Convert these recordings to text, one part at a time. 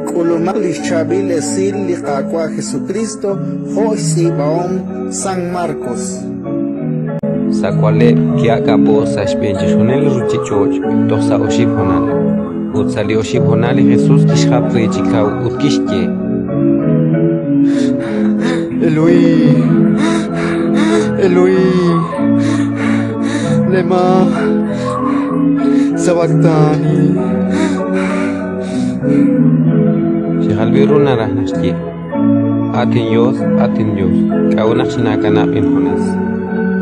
K'ulumaq lixch'abil esil liqaqua Jesucristo xb'oqb'al San Marcos. Sacuale kia capo sa xb'een chixjunil ruuchich'och toxtz'a oxib honal. Utsali oxib honal Jesús kixjap richikaw ut kixye. Eloí Eloí lemá sabaktani. jalb'il naraj naxye. inYos ka'unak xinakanab' jonas.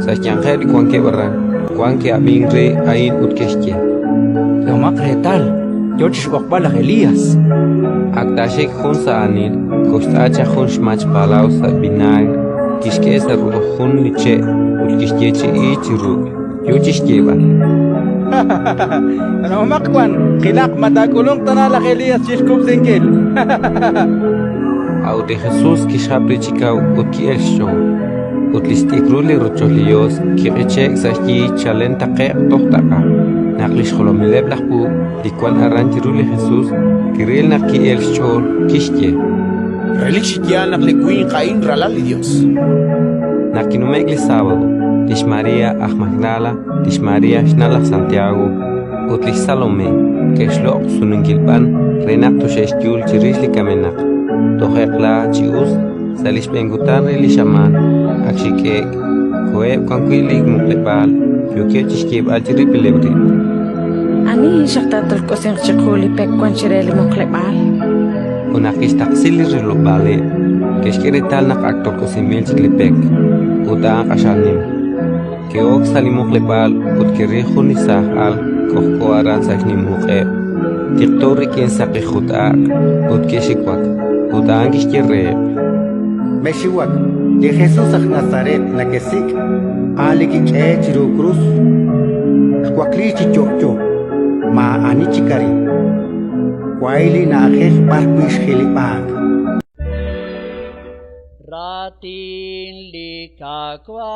Sa xyanqel kuanke barran kuanke abingre ain ut kixye. Lomaq retal yo xb'oqb'al Elías. Akdashek jun sa anil koxtz'a jun xmach palaw sa binay kixk'e sa ru'uj jun liche ut kixyeechi'i ruuj yo xyeeb'al. Kanab'omaq kwan qilaq taak'ulunq tanalaq Elías xkub'sinkil. Aude Jesús kixjap richikaw ut xch'ool ut xt'ikrul ruuchich'och kiq'iche'k sa xyeeb'al taqe'q taq'a. Naqlish xolomileb laqbu likuan arrantiruli Jesús kiril naqki xch'ool kixye. Relik xikial naqlikuin qain ralal Dios. Nakinumegli Sábado Tish María Magdala Tish María xnalaq Santiago utlich Salomé kexloq sununkilpan renak xjul chirishli kamenaq taqe'qla chius salish bengutan rilishaman kixk'e koeb kanquilik muqleb'al yoke xyeeb'al chiripilebri. Ani xaqtatulk'usin xch'ool pekwan chireli muqleb'al. Unakish taqsili rilub'ale kexk'erital naq aktolk'usimil chiklipek utaan q'axalnim keok salimuqleb'al ut kerrijun nisaj'al kojko'aran saxnimuq'eb tiqtori kien saqijut'aq ut kexikwak utaan kixyere'eb. Mexiwak de Jesús a Nazaret la que sig ali kixye chiru cruz kwakli chichocho ma ani chikari waili na ajej parquish xjilipaq. Ratin likakwa